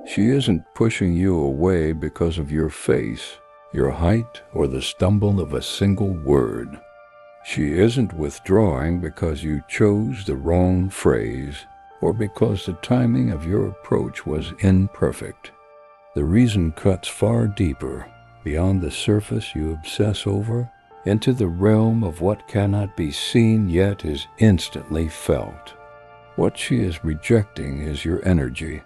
She isn't pushing you away because of your face, your height, or the stumble of a single word. She isn't withdrawing because you chose the wrong phrase or because the timing of your approach was imperfect. The reason cuts far deeper, beyond the surface you obsess over, into the realm of what cannot be seen yet is instantly felt. What she is rejecting is your energy,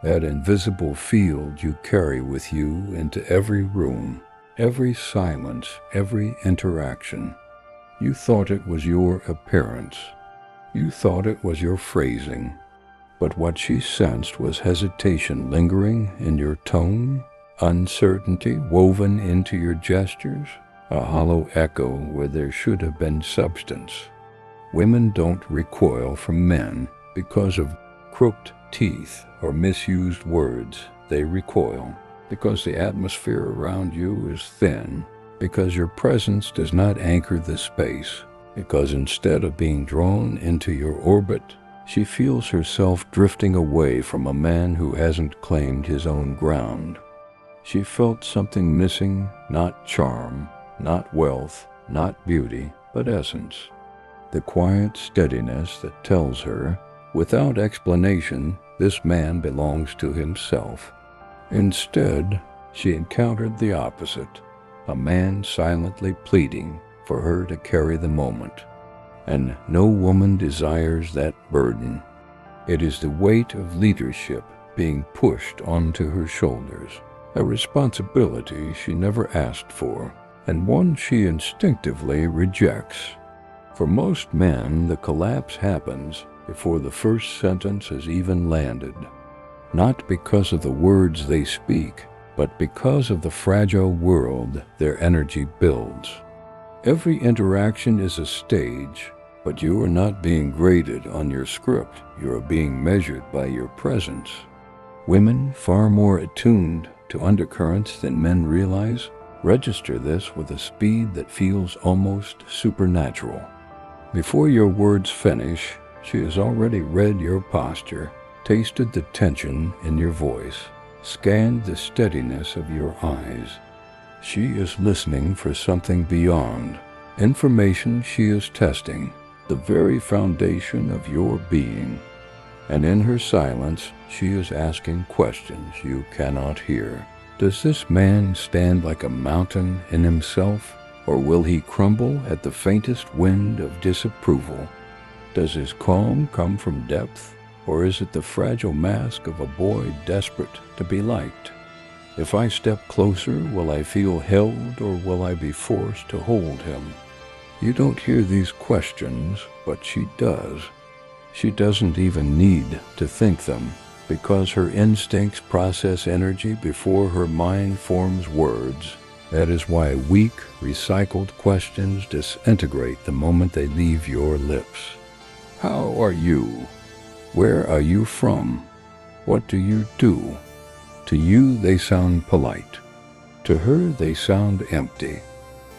that invisible field you carry with you into every room, every silence, every interaction. You thought it was your appearance. You thought it was your phrasing. But what she sensed was hesitation lingering in your tone, uncertainty woven into your gestures, a hollow echo where there should have been substance. Women don't recoil from men because of crooked teeth or misused words. They recoil because the atmosphere around you is thin, because your presence does not anchor the space, because instead of being drawn into your orbit, she feels herself drifting away from a man who hasn't claimed his own ground. She felt something missing, not charm, not wealth, not beauty, but essence. The quiet steadiness that tells her, without explanation, this man belongs to himself. Instead, she encountered the opposite, a man silently pleading for her to carry the moment. And no woman desires that burden. It is the weight of leadership being pushed onto her shoulders, a responsibility she never asked for, and one she instinctively rejects. For most men, the collapse happens before the first sentence has even landed, not because of the words they speak, but because of the fragile world their energy builds. Every interaction is a stage, but you are not being graded on your script. You are being measured by your presence. Women, far more attuned to undercurrents than men realize, register this with a speed that feels almost supernatural. Before your words finish, she has already read your posture, tasted the tension in your voice, scanned the steadiness of your eyes. She is listening for something beyond, information she is testing, the very foundation of your being. And in her silence, she is asking questions you cannot hear. Does this man stand like a mountain in himself, or will he crumble at the faintest wind of disapproval? Does his calm come from depth, or is it the fragile mask of a boy desperate to be liked? If I step closer, will I feel held, or will I be forced to hold him? You don't hear these questions, but she does. She doesn't even need to think them, because her instincts process energy before her mind forms words. That is why weak, recycled questions disintegrate the moment they leave your lips. How are you? Where are you from? What do you do? To you they sound polite. To her they sound empty.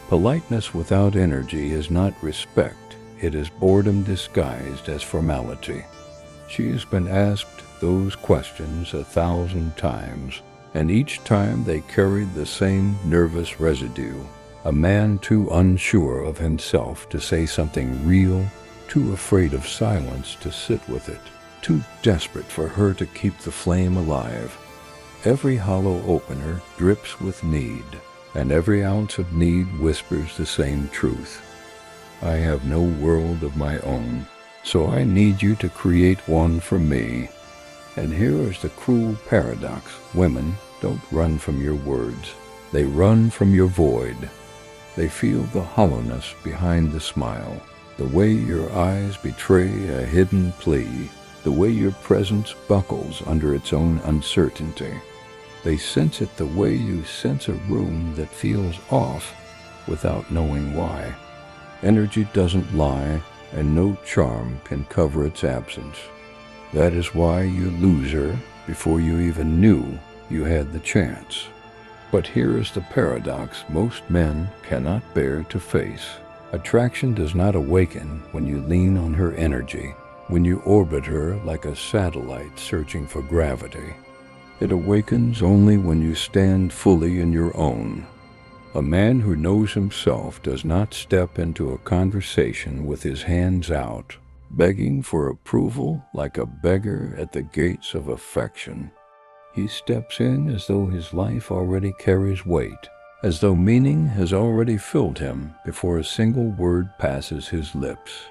Politeness without energy is not respect. It is boredom disguised as formality. She has been asked those questions 1,000 times, and each time they carried the same nervous residue. A man too unsure of himself to say something real, too afraid of silence to sit with it, too desperate for her to keep the flame alive. Every hollow opener drips with need, and every ounce of need whispers the same truth. I have no world of my own, so I need you to create one for me. And here is the cruel paradox. Women don't run from your words. They run from your void. They feel the hollowness behind the smile, the way your eyes betray a hidden plea, the way your presence buckles under its own uncertainty. They sense it the way you sense a room that feels off without knowing why. Energy doesn't lie, and no charm can cover its absence. That is why you lose her before you even knew you had the chance. But here is the paradox most men cannot bear to face. Attraction does not awaken when you lean on her energy, when you orbit her like a satellite searching for gravity. It awakens only when you stand fully in your own. A man who knows himself does not step into a conversation with his hands out, begging for approval like a beggar at the gates of affection. He steps in as though his life already carries weight, as though meaning has already filled him before a single word passes his lips.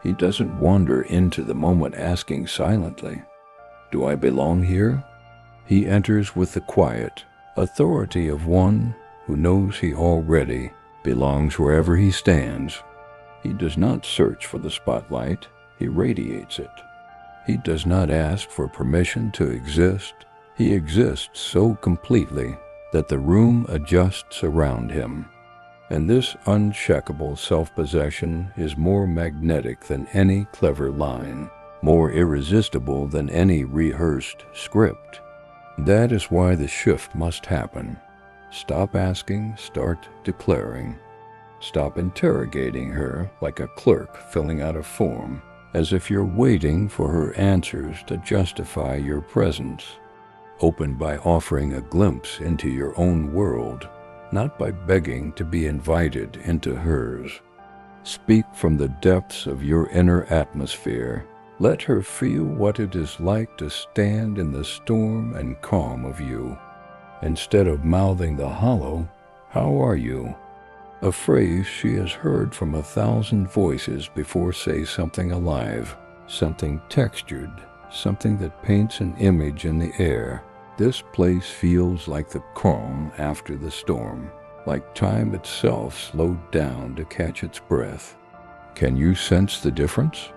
He doesn't wander into the moment asking silently, "Do I belong here?" He enters with the quiet authority of one who knows he already belongs wherever he stands. He does not search for the spotlight, he radiates it. He does not ask for permission to exist, he exists so completely that the room adjusts around him. And this uncheckable self-possession is more magnetic than any clever line, more irresistible than any rehearsed script. That is why the shift must happen. Stop asking, start declaring. Stop interrogating her like a clerk filling out a form, as if you're waiting for her answers to justify your presence. Open by offering a glimpse into your own world, not by begging to be invited into hers. Speak from the depths of your inner atmosphere. Let her feel what it is like to stand in the storm and calm of you. Instead of mouthing the hollow, "How are you?" a phrase she has heard from 1,000 voices before say something alive, something textured, something that paints an image in the air. This place feels like the calm after the storm, like time itself slowed down to catch its breath. Can you sense the difference?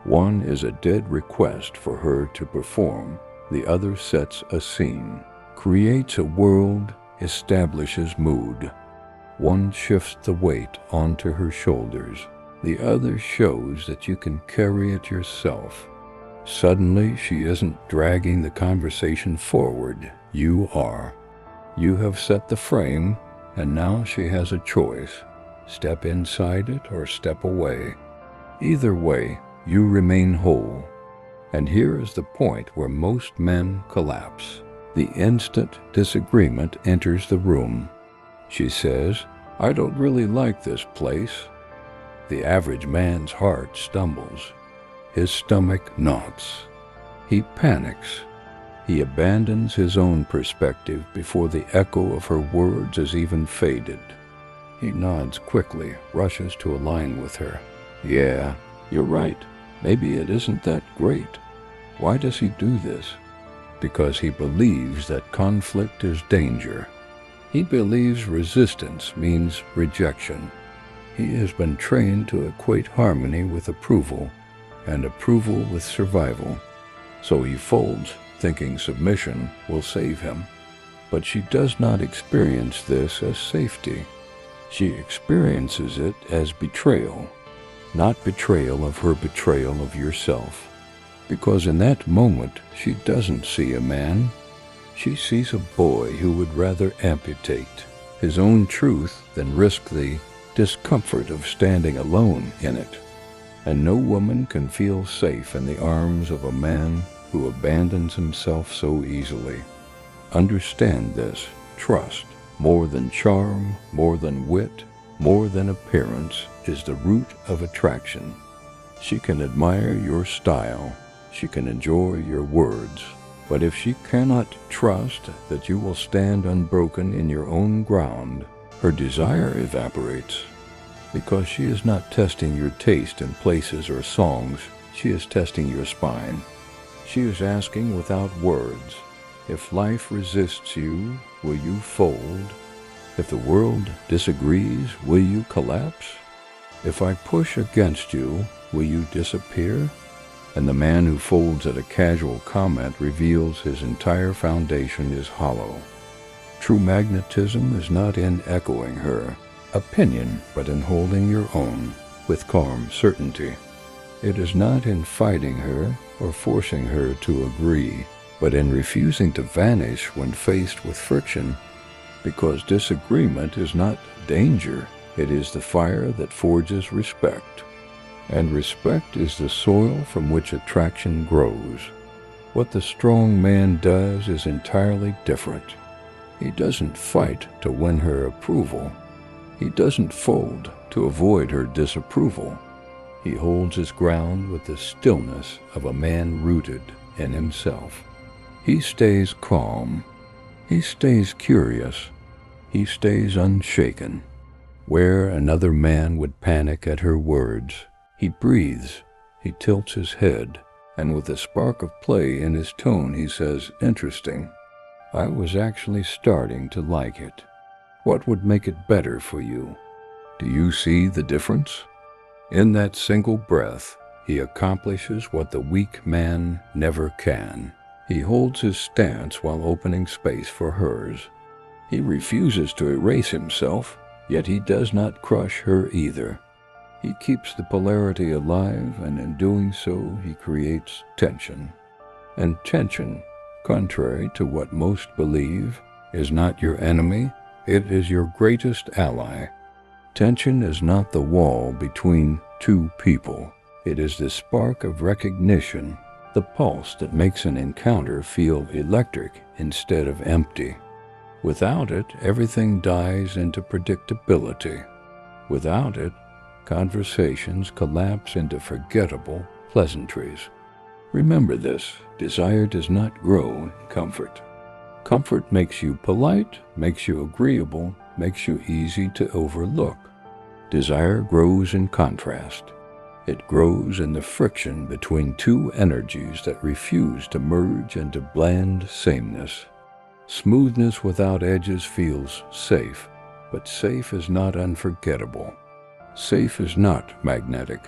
One is a dead request for her to perform, the other sets a scene, creates a world, establishes mood. One shifts the weight onto her shoulders, the other shows that you can carry it yourself. Suddenly, she isn't dragging the conversation forward, you are. You have set the frame, and now she has a choice. Step inside it or step away. Either way, you remain whole. And here is the point where most men collapse. The instant disagreement enters the room. She says, "I don't really like this place." The average man's heart stumbles. His stomach knots. He panics. He abandons his own perspective before the echo of her words has even faded. He nods quickly, rushes to align with her. "Yeah, you're right. Maybe it isn't that great. Why does he do this?" Because he believes that conflict is danger. He believes resistance means rejection. He has been trained to equate harmony with approval, and approval with survival. So he folds, thinking submission will save him. But she does not experience this as safety. She experiences it as betrayal, not betrayal of her betrayal of yourself. Because in that moment, she doesn't see a man. She sees a boy who would rather amputate his own truth than risk the discomfort of standing alone in it. And no woman can feel safe in the arms of a man who abandons himself so easily. Understand this. Trust, more than charm, more than wit, more than appearance, is the root of attraction. She can admire your style. She can enjoy your words. But if she cannot trust that you will stand unbroken in your own ground, her desire evaporates. Because she is not testing your taste in places or songs, she is testing your spine. She is asking without words, if life resists you, will you fold? If the world disagrees, will you collapse? If I push against you, will you disappear? And the man who folds at a casual comment reveals his entire foundation is hollow. True magnetism is not in echoing her opinion, but in holding your own with calm certainty. It is not in fighting her or forcing her to agree, but in refusing to vanish when faced with friction, because disagreement is not danger, it is the fire that forges respect. And respect is the soil from which attraction grows. What the strong man does is entirely different. He doesn't fight to win her approval. He doesn't fold to avoid her disapproval. He holds his ground with the stillness of a man rooted in himself. He stays calm. He stays curious. He stays unshaken. Where another man would panic at her words, he breathes, he tilts his head, and with a spark of play in his tone he says, "Interesting. I was actually starting to like it. What would make it better for you? Do you see the difference?" In that single breath, he accomplishes what the weak man never can. He holds his stance while opening space for hers. He refuses to erase himself, yet he does not crush her either. He keeps the polarity alive, and in doing so, he creates tension. And tension, contrary to what most believe, is not your enemy, it is your greatest ally. Tension is not the wall between two people. It is the spark of recognition, the pulse that makes an encounter feel electric instead of empty. Without it, everything dies into predictability. Without it, conversations collapse into forgettable pleasantries. Remember this: desire does not grow in comfort. Comfort makes you polite, makes you agreeable, makes you easy to overlook. Desire grows in contrast. It grows in the friction between two energies that refuse to merge into bland sameness. Smoothness without edges feels safe, but safe is not unforgettable. Safe is not magnetic.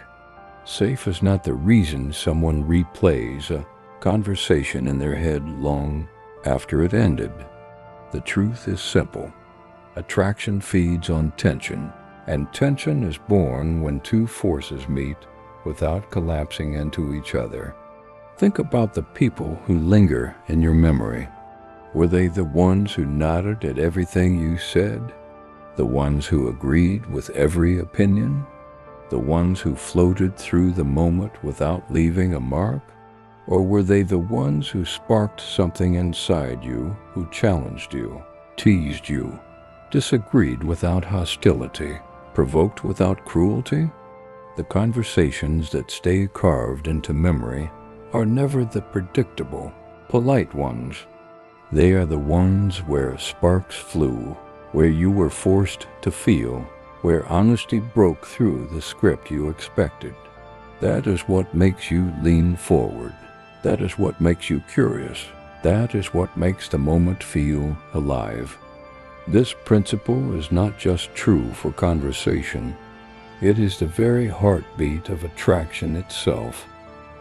Safe is not the reason someone replays a conversation in their head long after it ended. The truth is simple. Attraction feeds on tension, and tension is born when two forces meet without collapsing into each other. Think about the people who linger in your memory. Were they the ones who nodded at everything you said? The ones who agreed with every opinion? The ones who floated through the moment without leaving a mark? Or were they the ones who sparked something inside you, who challenged you, teased you, disagreed without hostility, provoked without cruelty? The conversations that stay carved into memory are never the predictable, polite ones. They are the ones where sparks flew, where you were forced to feel, where honesty broke through the script you expected. That is what makes you lean forward. That is what makes you curious. That is what makes the moment feel alive. This principle is not just true for conversation. It is the very heartbeat of attraction itself.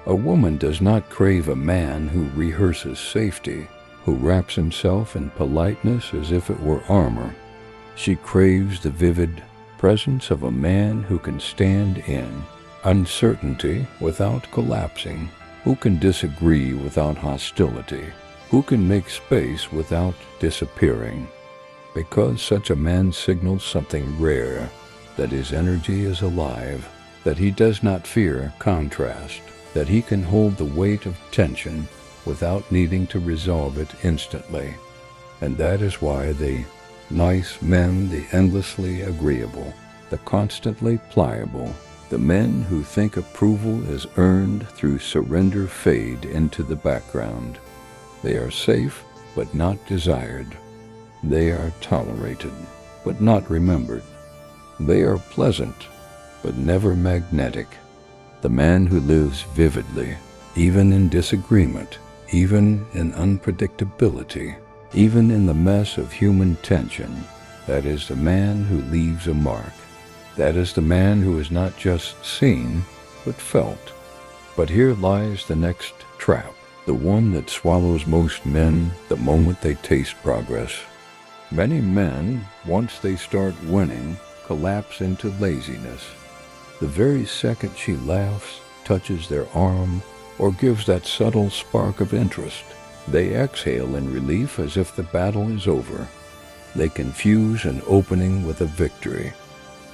A woman does not crave a man who rehearses safety, who wraps himself in politeness as if it were armor. She craves the vivid presence of a man who can stand in uncertainty without collapsing, who can disagree without hostility, who can make space without disappearing. Because such a man signals something rare, that his energy is alive, that he does not fear contrast, that he can hold the weight of tension without needing to resolve it instantly. And that is why the nice men, the endlessly agreeable, the constantly pliable, the men who think approval is earned through surrender fade into the background. They are safe, but not desired. They are tolerated, but not remembered. They are pleasant, but never magnetic. The man who lives vividly, even in disagreement, even in unpredictability, even in the mess of human tension, that is the man who leaves a mark. That is the man who is not just seen, but felt. But here lies the next trap, the one that swallows most men the moment they taste progress. Many men, once they start winning, collapse into laziness. The very second she laughs, touches their arm, or gives that subtle spark of interest, they exhale in relief as if the battle is over. They confuse an opening with a victory,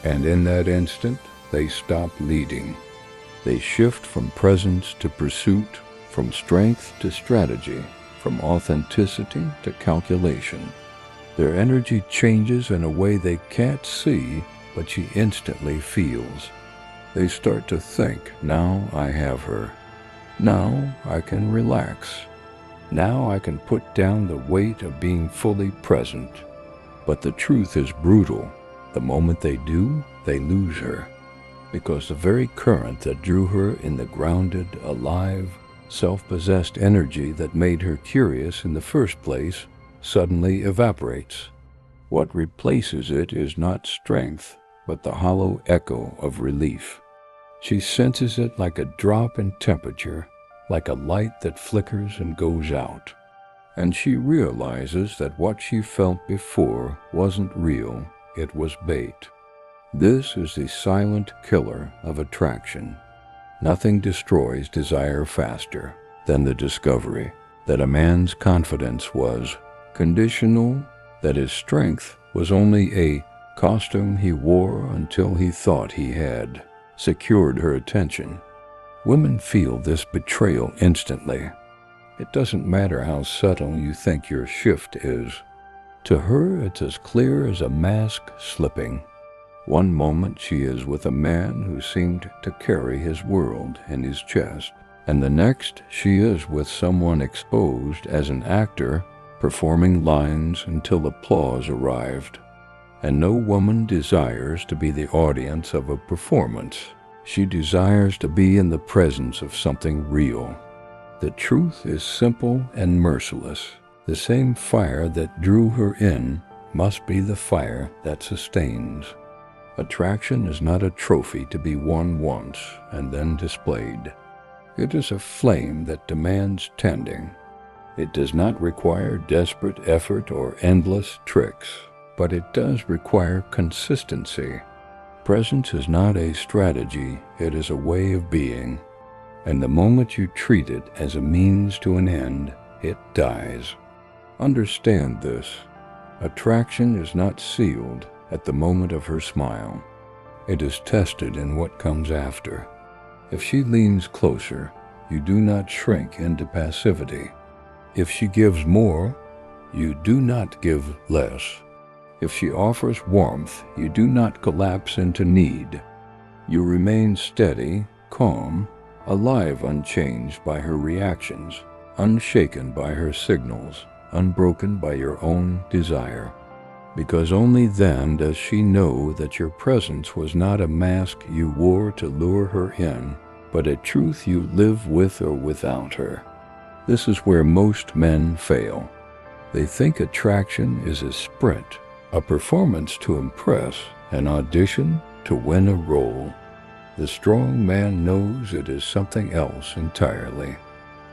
and in that instant they stop leading. They shift from presence to pursuit, from strength to strategy, from authenticity to calculation. Their energy changes in a way they can't see, but she instantly feels. They start to think, now I have her. Now I can relax. Now I can put down the weight of being fully present. But the truth is brutal. The moment they do, they lose her. Because the very current that drew her in the grounded, alive, self-possessed energy that made her curious in the first place suddenly evaporates. What replaces it is not strength, but the hollow echo of relief. She senses it like a drop in temperature, like a light that flickers and goes out. And she realizes that what she felt before wasn't real, it was bait. This is the silent killer of attraction. Nothing destroys desire faster than the discovery that a man's confidence was conditional, that his strength was only a costume he wore until he thought he had secured her attention. Women feel this betrayal instantly. It doesn't matter how subtle you think your shift is. To her, it's as clear as a mask slipping. One moment she is with a man who seemed to carry his world in his chest, and the next she is with someone exposed as an actor, performing lines until applause arrived. And no woman desires to be the audience of a performance. She desires to be in the presence of something real. The truth is simple and merciless. The same fire that drew her in must be the fire that sustains. Attraction is not a trophy to be won once and then displayed. It is a flame that demands tending. It does not require desperate effort or endless tricks, but it does require consistency. Presence is not a strategy, it is a way of being. And the moment you treat it as a means to an end, it dies. Understand this. Attraction is not sealed at the moment of her smile. It is tested in what comes after. If she leans closer, you do not shrink into passivity. If she gives more, you do not give less. If she offers warmth, you do not collapse into need. You remain steady, calm, alive, unchanged by her reactions, unshaken by her signals, unbroken by your own desire. Because only then does she know that your presence was not a mask you wore to lure her in, but a truth you live with or without her. This is where most men fail. They think attraction is a sprint, a performance to impress, an audition to win a role. The strong man knows it is something else entirely.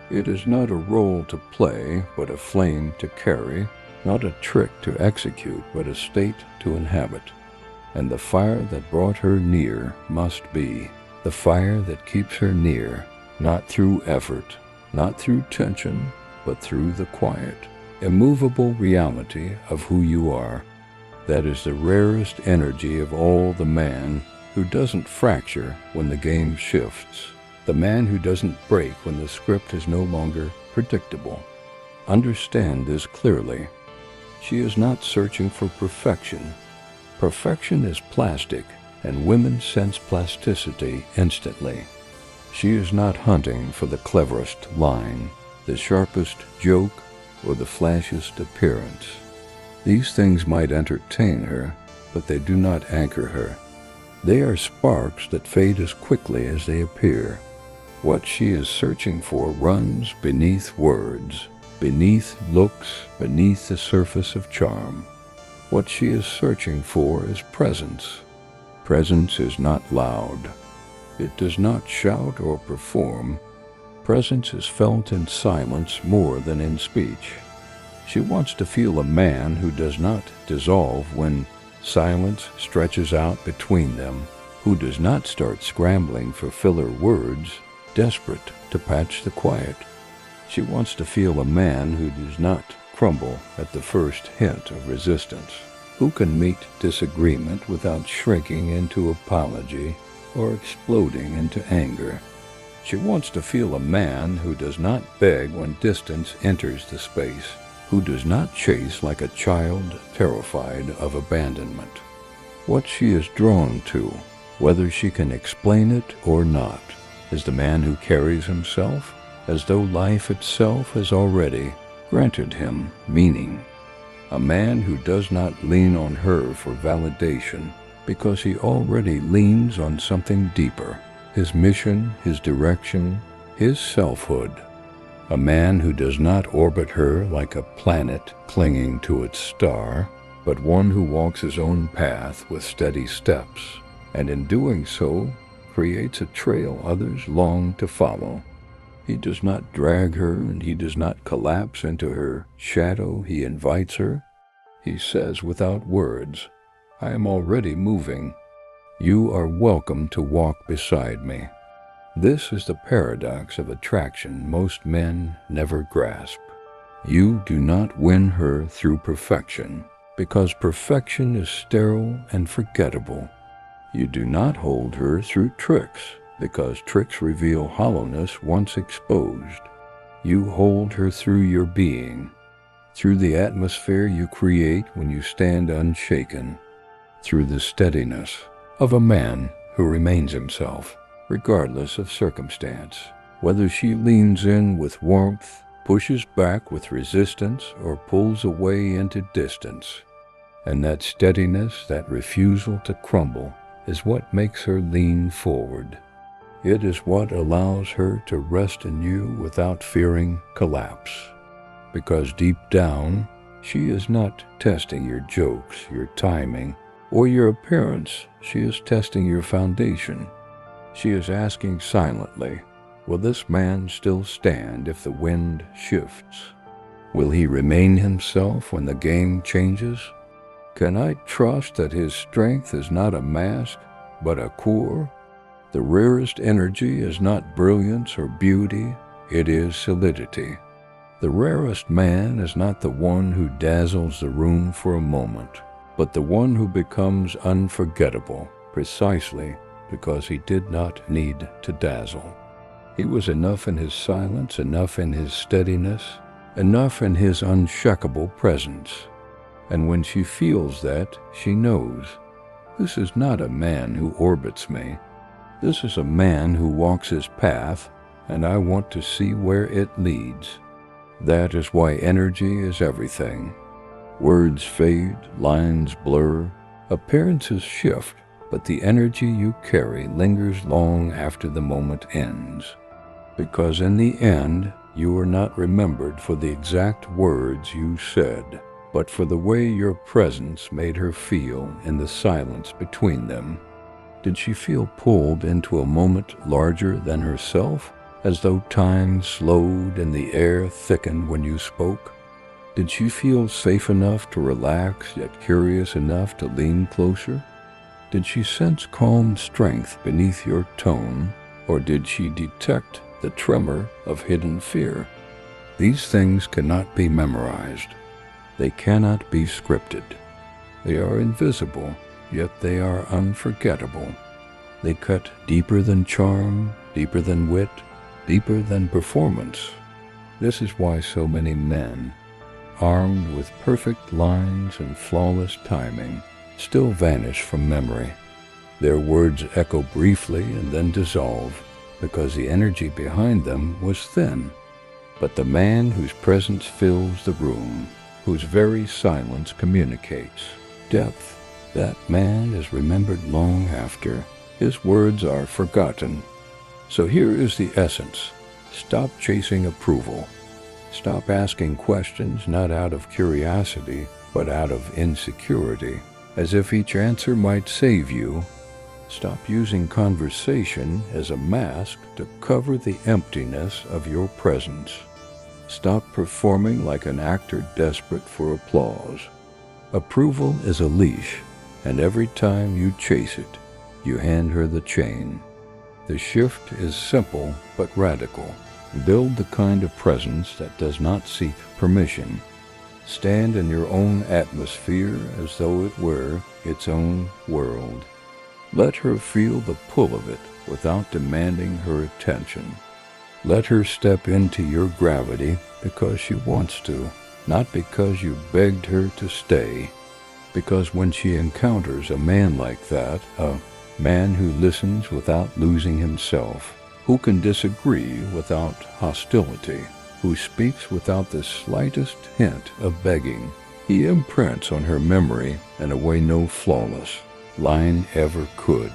It is not a role to play, but a flame to carry, not a trick to execute, but a state to inhabit. And the fire that brought her near must be the fire that keeps her near, not through effort, not through tension, but through the quiet, immovable reality of who you are. That is the rarest energy of all, the man who doesn't fracture when the game shifts, the man who doesn't break when the script is no longer predictable. Understand this clearly. She is not searching for perfection. Perfection is plastic, and women sense plasticity instantly. She is not hunting for the cleverest line, the sharpest joke, or the flashiest appearance. These things might entertain her, but they do not anchor her. They are sparks that fade as quickly as they appear. What she is searching for runs beneath words, beneath looks, beneath the surface of charm. What she is searching for is presence. Presence is not loud. It does not shout or perform. Presence is felt in silence more than in speech. She wants to feel a man who does not dissolve when silence stretches out between them, who does not start scrambling for filler words, desperate to patch the quiet. She wants to feel a man who does not crumble at the first hint of resistance, who can meet disagreement without shrinking into apology or exploding into anger. She wants to feel a man who does not beg when distance enters the space, who does not chase like a child terrified of abandonment. What she is drawn to, whether she can explain it or not, is the man who carries himself as though life itself has already granted him meaning. A man who does not lean on her for validation because he already leans on something deeper, his mission, his direction, his selfhood. A man who does not orbit her like a planet clinging to its star, but one who walks his own path with steady steps, and in doing so, creates a trail others long to follow. He does not drag her, and he does not collapse into her shadow. He invites her. He says without words, "I am already moving. You are welcome to walk beside me." This is the paradox of attraction most men never grasp. You do not win her through perfection, because perfection is sterile and forgettable. You do not hold her through tricks, because tricks reveal hollowness once exposed. You hold her through your being, through the atmosphere you create when you stand unshaken, through the steadiness of a man who remains himself, regardless of circumstance, whether she leans in with warmth, pushes back with resistance, or pulls away into distance. And that steadiness, that refusal to crumble, is what makes her lean forward. It is what allows her to rest in you without fearing collapse. Because deep down, she is not testing your jokes, your timing, or your appearance. She is testing your foundation. She is asking silently, will this man still stand if the wind shifts? Will he remain himself when the game changes? Can I trust that his strength is not a mask, but a core? The rarest energy is not brilliance or beauty, it is solidity. The rarest man is not the one who dazzles the room for a moment, but the one who becomes unforgettable precisely because he did not need to dazzle. He was enough in his silence, enough in his steadiness, enough in his unshakable presence. And when she feels that, she knows, this is not a man who orbits me. This is a man who walks his path, and I want to see where it leads. That is why energy is everything. Words fade, lines blur, appearances shift, but the energy you carry lingers long after the moment ends. Because in the end, you are not remembered for the exact words you said, but for the way your presence made her feel in the silence between them. Did she feel pulled into a moment larger than herself, as though time slowed and the air thickened when you spoke? Did she feel safe enough to relax, yet curious enough to lean closer? Did she sense calm strength beneath your tone, or did she detect the tremor of hidden fear? These things cannot be memorized. They cannot be scripted. They are invisible, yet they are unforgettable. They cut deeper than charm, deeper than wit, deeper than performance. This is why so many men, armed with perfect lines and flawless timing, still vanish from memory. Their words echo briefly and then dissolve, because the energy behind them was thin. But the man whose presence fills the room, whose very silence communicates depth, that man is remembered long after. His words are forgotten. So here is the essence. Stop chasing approval. Stop asking questions not out of curiosity, but out of insecurity, as if each answer might save you. Stop using conversation as a mask to cover the emptiness of your presence. Stop performing like an actor desperate for applause. Approval is a leash, and every time you chase it, you hand her the chain. The shift is simple but radical. Build the kind of presence that does not seek permission. Stand in your own atmosphere as though it were its own world. Let her feel the pull of it, without demanding her attention. Let her step into your gravity because she wants to, not because you begged her to stay. Because when she encounters a man like that, a man who listens without losing himself, who can disagree without hostility, who speaks without the slightest hint of begging, he imprints on her memory in a way no flawless line ever could.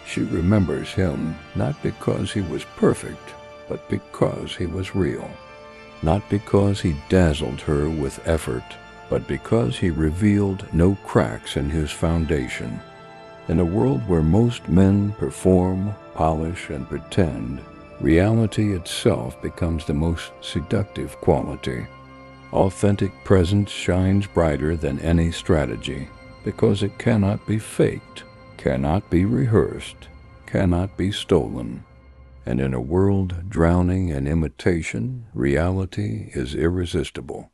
She remembers him not because he was perfect, but because he was real. Not because he dazzled her with effort, but because he revealed no cracks in his foundation. In a world where most men perform, polish, and pretend, reality itself becomes the most seductive quality. Authentic presence shines brighter than any strategy, because it cannot be faked, cannot be rehearsed, cannot be stolen. And in a world drowning in imitation, reality is irresistible.